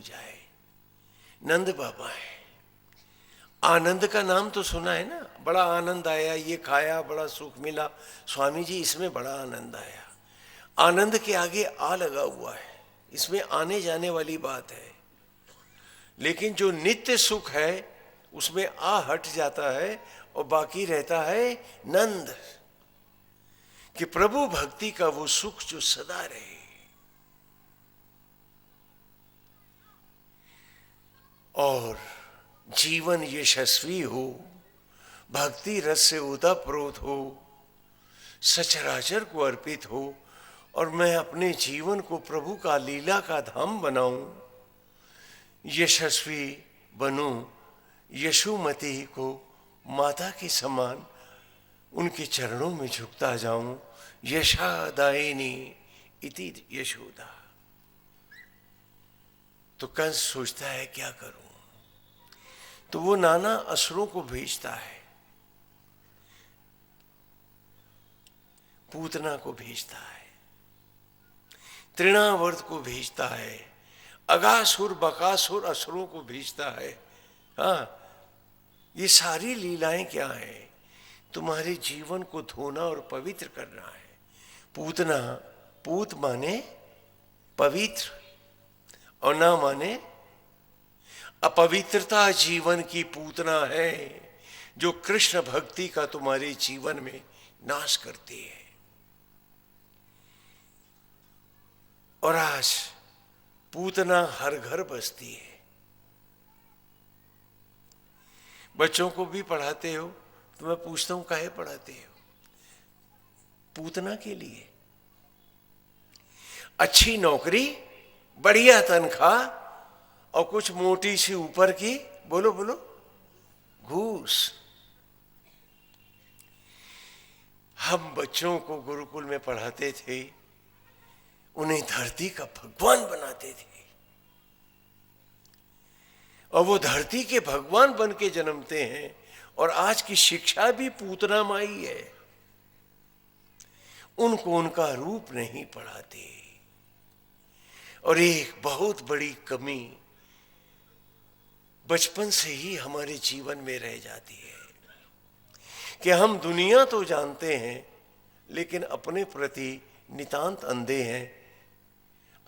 जाए। नंद बाबा है। आनंद का नाम तो सुना है ना, बड़ा आनंद आया, ये खाया बड़ा सुख मिला। स्वामी जी इसमें बड़ा आनंद आया। आनंद के आगे आ लगा हुआ है, इसमें आने जाने वाली बात है। लेकिन जो नित्य सुख है उसमें आ हट जाता है और बाकी रहता है नंद, कि प्रभु भक्ति का वो सुख जो सदा रहे। और जीवन यशस्वी हो, भक्ति रस से ओतप्रोत हो, सचराचर को अर्पित हो, और मैं अपने जीवन को प्रभु का लीला का धाम बनाऊं, यशस्वी बनूं, यशोमती को माता के समान उनके चरणों में झुकता जाऊं। यशादायिनी इति यशोदा। तो कंस सोचता है क्या करूं, तो वो नाना असुरों को भेजता है, पूतना को भेजता है, तृणावर्त को भेजता है, अगासुर बकासुर असुरों को भेजता है। हाँ, ये सारी लीलाएं क्या है? तुम्हारे जीवन को धोना और पवित्र करना है। पूतना, पूत माने पवित्र और ना माने अपवित्रता जीवन की पूतना है, जो कृष्ण भक्ति का तुम्हारे जीवन में नाश करती है। और आज पूतना हर घर बसती है। बच्चों को भी पढ़ाते हो तो मैं पूछता हूं काहे पढ़ाते हो? पूतना के लिए। अच्छी नौकरी, बढ़िया तनख्वाह और कुछ मोटी सी ऊपर की, बोलो बोलो, घूस। हम बच्चों को गुरुकुल में पढ़ाते थे, उन्हें धरती का भगवान बनाते थे, और वो धरती के भगवान बन के जन्मते हैं। और आज की शिक्षा भी पूतना माई है, उनको उनका रूप नहीं पढ़ाते। और एक बहुत बड़ी कमी बचपन से ही हमारे जीवन में रह जाती है कि हम दुनिया तो जानते हैं लेकिन अपने प्रति नितांत अंधे हैं।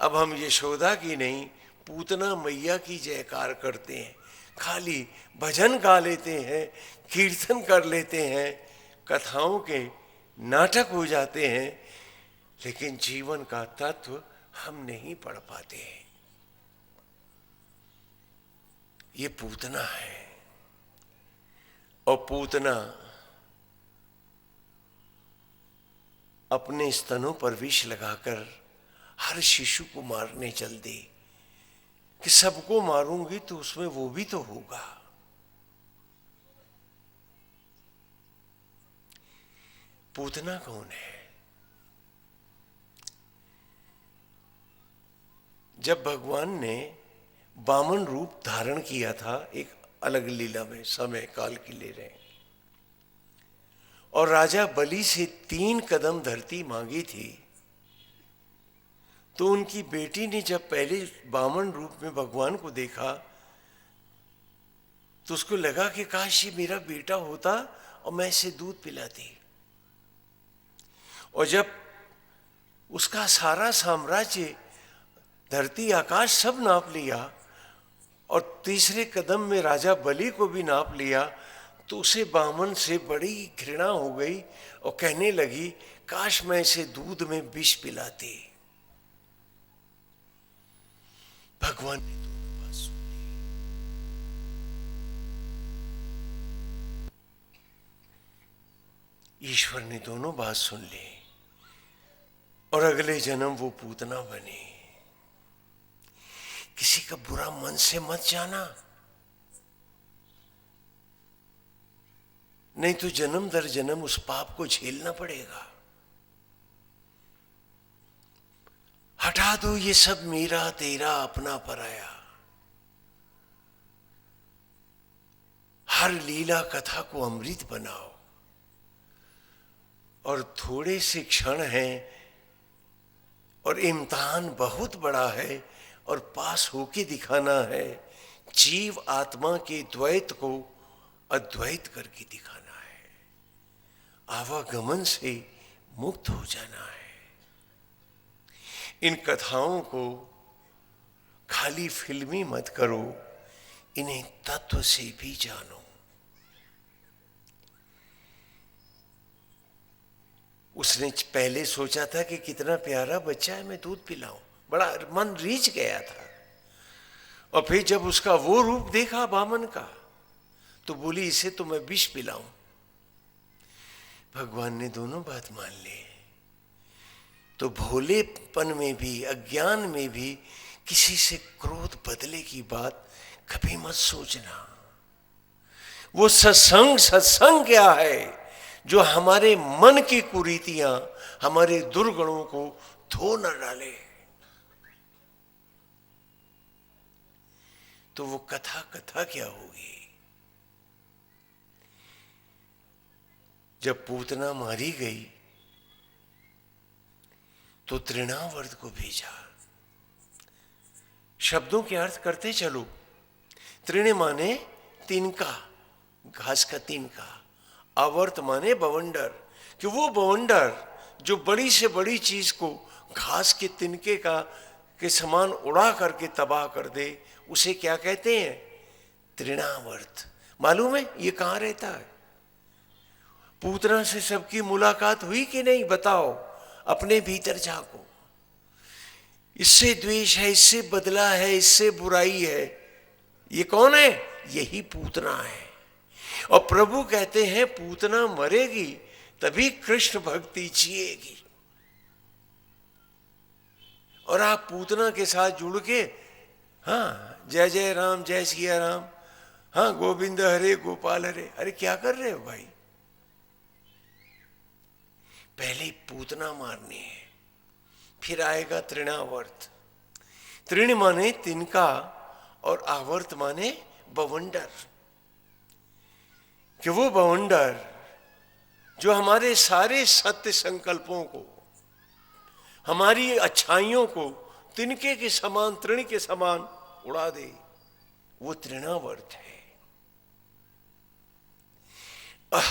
अब हम यशोदा की नहीं, पूतना मैया की जयकार करते हैं, खाली भजन गा लेते हैं, कीर्तन कर लेते हैं, कथाओं के नाटक हो जाते हैं, लेकिन जीवन का तत्व हम नहीं पढ़ पाते हैं। ये पूतना है। और पूतना अपने स्तनों पर विष लगाकर हर शिशु को मारने चल दी कि सबको मारूंगी तो उसमें वो भी तो होगा। पूतना कौन है? जब भगवान ने वामन रूप धारण किया था एक अलग लीला में, समय काल की ले रहे हैं, और राजा बलि से 3 कदम धरती मांगी थी, तो उनकी बेटी ने जब पहले वामन रूप में भगवान को देखा तो उसको लगा कि काश ये मेरा बेटा होता और मैं इसे दूध पिलाती। और जब उसका सारा साम्राज्य, धरती आकाश सब नाप लिया और तीसरे कदम में राजा बलि को भी नाप लिया, तो उसे वामन से बड़ी घृणा हो गई और कहने लगी काश मैं इसे दूध में विष पिलाती। भगवान ने दोनों बात सुन ली, ईश्वर ने दोनों बात सुन ली, और अगले जन्म वो पूतना बनी। किसी का बुरा मन से मत जाना, नहीं तो जन्म दर जन्म उस पाप को झेलना पड़ेगा। हटा दो ये सब मेरा तेरा अपना पराया। हर लीला कथा को अमृत बनाओ। और थोड़े से क्षण हैं और इम्तिहान बहुत बड़ा है, और पास होके दिखाना है। जीव आत्मा के द्वैत को अद्वैत करके दिखाना है। आवागमन से मुक्त हो जाना है। इन कथाओं को खाली फिल्मी मत करो, इन्हें तत्व से भी जानो। उसने पहले सोचा था कि कितना प्यारा बच्चा है, मैं दूध पिलाऊं, बड़ा मन रीझ गया था। और फिर जब उसका वो रूप देखा बामन का, तो बोली इसे तो मैं विष पिलाऊं। भगवान ने दोनों बात मान ली। तो भोलेपन में भी, अज्ञान में भी किसी से क्रोध बदले की बात कभी मत सोचना। वो सत्संग क्या है जो हमारे मन की कुरीतियां, हमारे दुर्गुणों को धो न डाले। तो वो कथा क्या होगी? जब पूतना मारी गई तो तृणावर्त को भेजा। शब्दों के अर्थ करते चलो। तृण माने तिनका, घास का तिनका। आवर्त माने बवंडर, कि वो बवंडर जो बड़ी से बड़ी चीज को घास के तिनके के समान उड़ा करके तबाह कर दे, उसे क्या कहते हैं? तृणावर्त। मालूम है ये कहां रहता है? पूतना से सबकी मुलाकात हुई कि नहीं बताओ? अपने भीतर झांको। इससे द्वेष है, इससे बदला है, इससे बुराई है। ये कौन है? यही पूतना है। और प्रभु कहते हैं पूतना मरेगी तभी कृष्ण भक्ति जिएगी। और आप पूतना के साथ जुड़ के, हाँ जय जय राम, जय सिया राम, हाँ गोविंद हरे गोपाल हरे, अरे क्या कर रहे हो भाई? पहले पूतना मारनी है, फिर आएगा तृणावर्त। तृण माने तिनका और आवर्त माने बवंडर, कि वो बवंडर जो हमारे सारे सत्य संकल्पों को, हमारी अच्छाइयों को तिनके के समान, तृण के समान उड़ा दे, वो तृणावर्त है।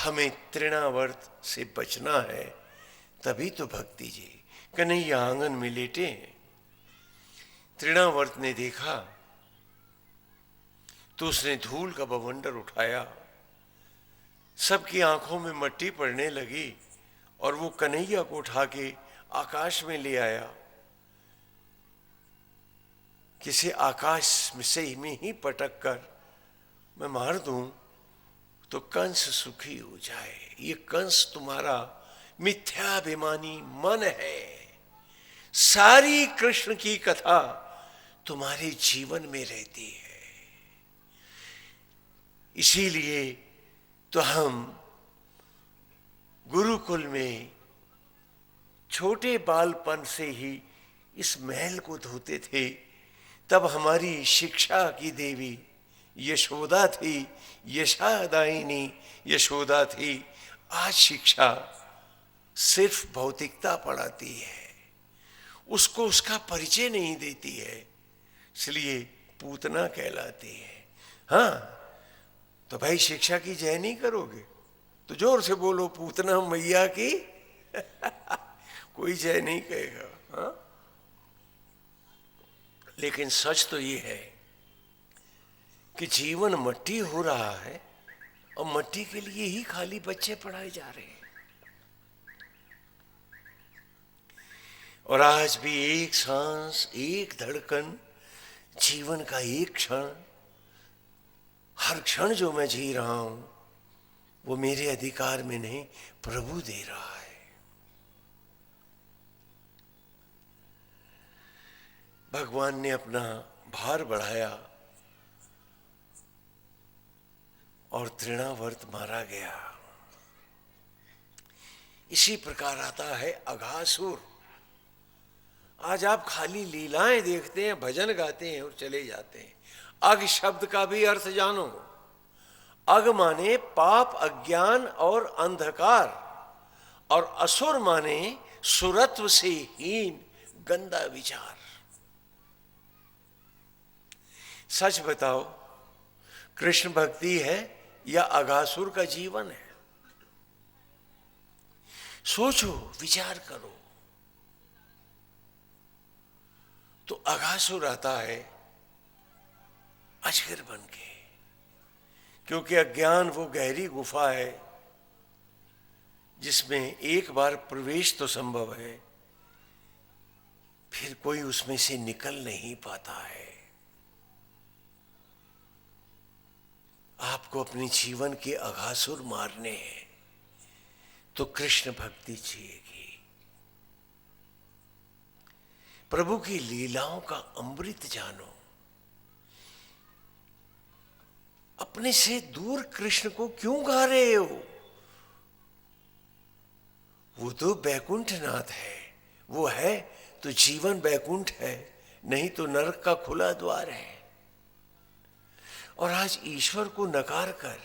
हमें तृणावर्त से बचना है, तभी तो भक्ति जी। कन्हैया आंगन में लेटे हैं, तृणावर्त ने देखा तो उसने धूल का बवंडर उठाया, सबकी आंखों में मट्टी पड़ने लगी और वो कन्हैया को उठा के आकाश में ले आया। किसी आकाश में ही पटक कर मैं मार दूं तो कंस सुखी हो जाए। ये कंस तुम्हारा मिथ्याभिमानी मन है। सारी कृष्ण की कथा तुम्हारे जीवन में रहती है। इसीलिए तो हम गुरुकुल में छोटे बालपन से ही इस महल को धोते थे। तब हमारी शिक्षा की देवी यशोदा थी, यशादायिनी यशोदा थी। आज शिक्षा सिर्फ भौतिकता पढ़ाती है, उसको उसका परिचय नहीं देती है, इसलिए पूतना कहलाती है। हाँ तो भाई शिक्षा की जय नहीं करोगे तो जोर से बोलो पूतना मैया की कोई जय नहीं कहेगा। हाँ? लेकिन सच तो ये है कि जीवन मट्टी हो रहा है और मट्टी के लिए ही खाली बच्चे पढ़ाए जा रहे हैं। और आज भी एक सांस, एक धड़कन, जीवन का एक क्षण, हर क्षण जो मैं जी रहा हूं वो मेरे अधिकार में नहीं, प्रभु दे रहा है। भगवान ने अपना भार बढ़ाया और तृणावर्त मारा गया। इसी प्रकार आता है अघासुर। आज आप खाली लीलाएं देखते हैं, भजन गाते हैं और चले जाते हैं। अघ शब्द का भी अर्थ जानो। अघ माने पाप, अज्ञान और अंधकार, और असुर माने सुरत्व से हीन, गंदा विचार। सच बताओ, कृष्ण भक्ति है या अघासुर का जीवन है? सोचो, विचार करो। तो अघासुर आता है अजगर बन के, क्योंकि अज्ञान वो गहरी गुफा है जिसमें एक बार प्रवेश तो संभव है, फिर कोई उसमें से निकल नहीं पाता है। आपको अपने जीवन के अघासुर मारने हैं तो कृष्ण भक्ति चाहिएगी। प्रभु की लीलाओं का अमृत जानो। अपने से दूर कृष्ण को क्यों गा रहे हो? वो तो बैकुंठनाथ है। वो है तो जीवन बैकुंठ है, नहीं तो नरक का खुला द्वार है। और आज ईश्वर को नकार कर,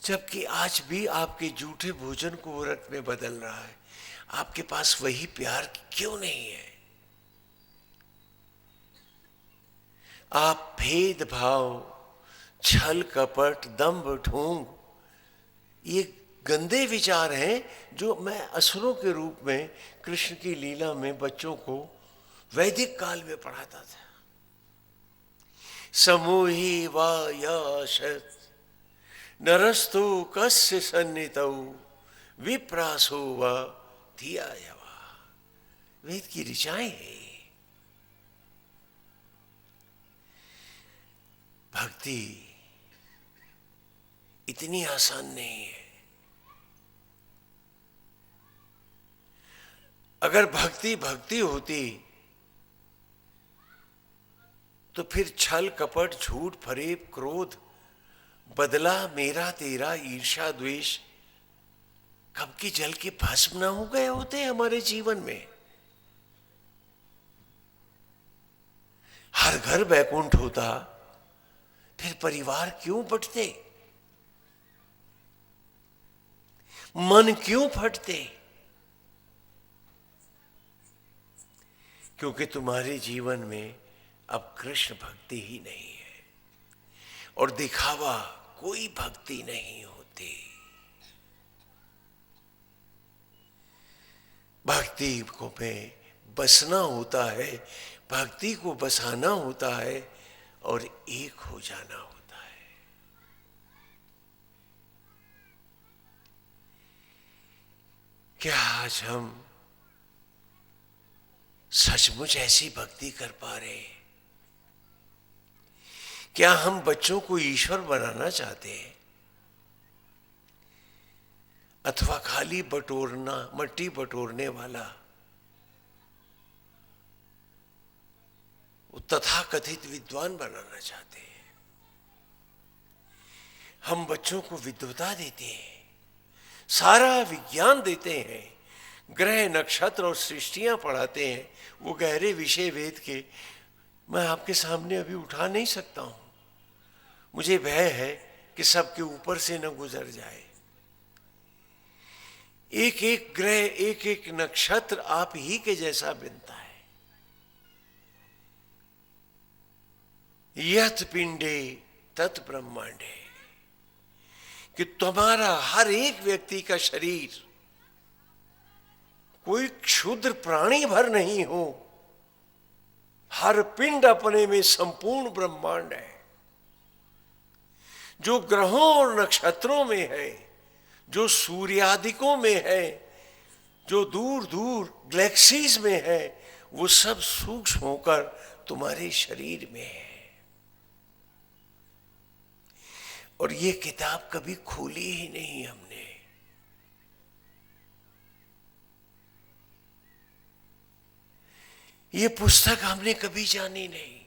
जबकि आज भी आपके झूठे भोजन को व्रत में बदल रहा है, आपके पास वही प्यार क्यों नहीं है? आप भेदभाव, छल कपट, दंभ ढोंग, ये गंदे विचार हैं जो मैं असुरों के रूप में कृष्ण की लीला में बच्चों को वैदिक काल में पढ़ाता था। समूही व यशत नरस्तु कस्य सन्नितौ विप्रासो व धिया यवा। वेद की ऋचाएं हैं। भक्ति इतनी आसान नहीं है। अगर भक्ति भक्ति होती तो फिर छल कपट, झूठ, फरेब, क्रोध, बदला, मेरा तेरा, ईर्ष्या, द्वेष कब की जल के भस्म ना हो गए होते हमारे जीवन में। हर घर बैकुंठ होता, फिर परिवार क्यों बंटते? मन क्यों फटते? क्योंकि तुम्हारे जीवन में अब कृष्ण भक्ति ही नहीं है और दिखावा कोई भक्ति नहीं होती। भक्ति को में बसना होता है, भक्ति को बसाना होता है और एक हो जाना होता है। क्या आज हम सचमुच ऐसी भक्ति कर पा रहे हैं? क्या हम बच्चों को ईश्वर बनाना चाहते हैं, अथवा खाली बटोरना, मट्टी बटोरने वाला तथाकथित विद्वान बनाना चाहते हैं? हम बच्चों को विद्वता देते हैं, सारा विज्ञान देते हैं, ग्रह नक्षत्र और सृष्टियां पढ़ाते हैं, वो गहरे विषय वेद के मैं आपके सामने अभी उठा नहीं सकता हूं। मुझे भय है कि सबके ऊपर से न गुजर जाए। एक एक ग्रह, एक एक नक्षत्र आप ही के जैसा बनता है। यत पिंडे तत् ब्रह्मांडे, कि तुम्हारा हर एक व्यक्ति का शरीर कोई क्षुद्र प्राणी भर नहीं हो। हर पिंड अपने में संपूर्ण ब्रह्मांड है। जो ग्रहों और नक्षत्रों में है, जो सूर्यादिकों में है, जो दूर दूर गैलेक्सीज में है, वो सब सूक्ष्म होकर तुम्हारे शरीर में है। और ये किताब कभी खोली ही नहीं हमने। ये पुस्तक हमने कभी जानी नहीं।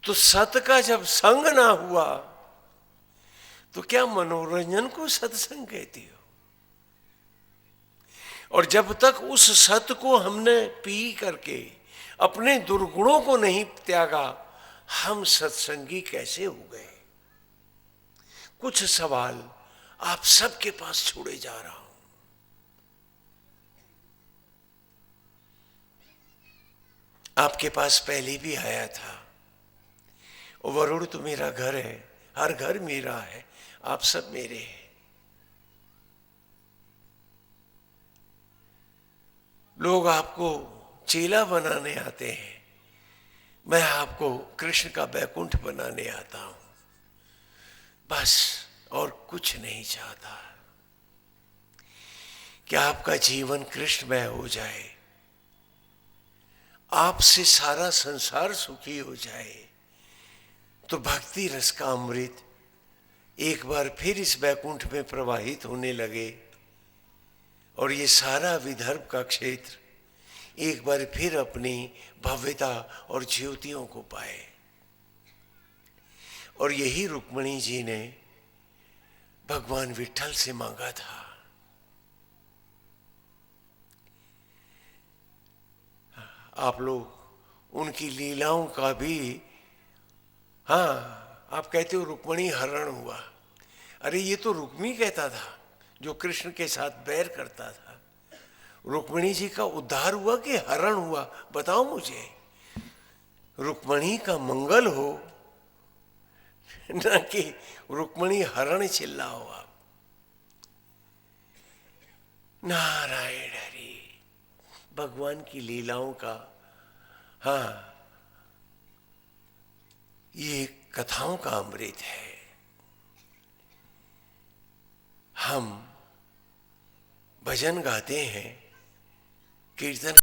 तो सत का जब संग ना हुआ तो क्या मनोरंजन को सत्संग कहती हो? और जब तक उस सत को हमने पी करके अपने दुर्गुणों को नहीं त्यागा, हम सत्संगी कैसे हो गए? कुछ सवाल आप सबके पास छोड़े जा रहा हूं। आपके पास पहले भी आया था, और वरुण तो मेरा घर है, हर घर मेरा है, आप सब मेरे हैं। लोग आपको चेला बनाने आते हैं, मैं आपको कृष्ण का बैकुंठ बनाने आता हूं, बस और कुछ नहीं चाहता कि आपका जीवन कृष्णमय हो जाए, आपसे सारा संसार सुखी हो जाए, तो भक्ति रस का अमृत एक बार फिर इस बैकुंठ में प्रवाहित होने लगे और ये सारा विदर्भ का क्षेत्र एक बार फिर अपनी भव्यता और ज्योतियों को पाए। और यही रुक्मिणी जी ने भगवान विट्ठल से मांगा था। आप लोग उनकी लीलाओं का भी, हाँ आप कहते हो रुक्मिणी हरण हुआ, अरे ये तो रुक्मी कहता था जो कृष्ण के साथ बैर करता था। रुक्मिणी जी का उद्धार हुआ कि हरण हुआ, बताओ मुझे। रुक्मिणी का मंगल हो, न कि रुक्मिणी हरण चिल्लाओ आप। नारायण हरि, भगवान की लीलाओं का, हाँ ये कथाओं का अमृत है। हम भजन गाते हैं, कीर्तन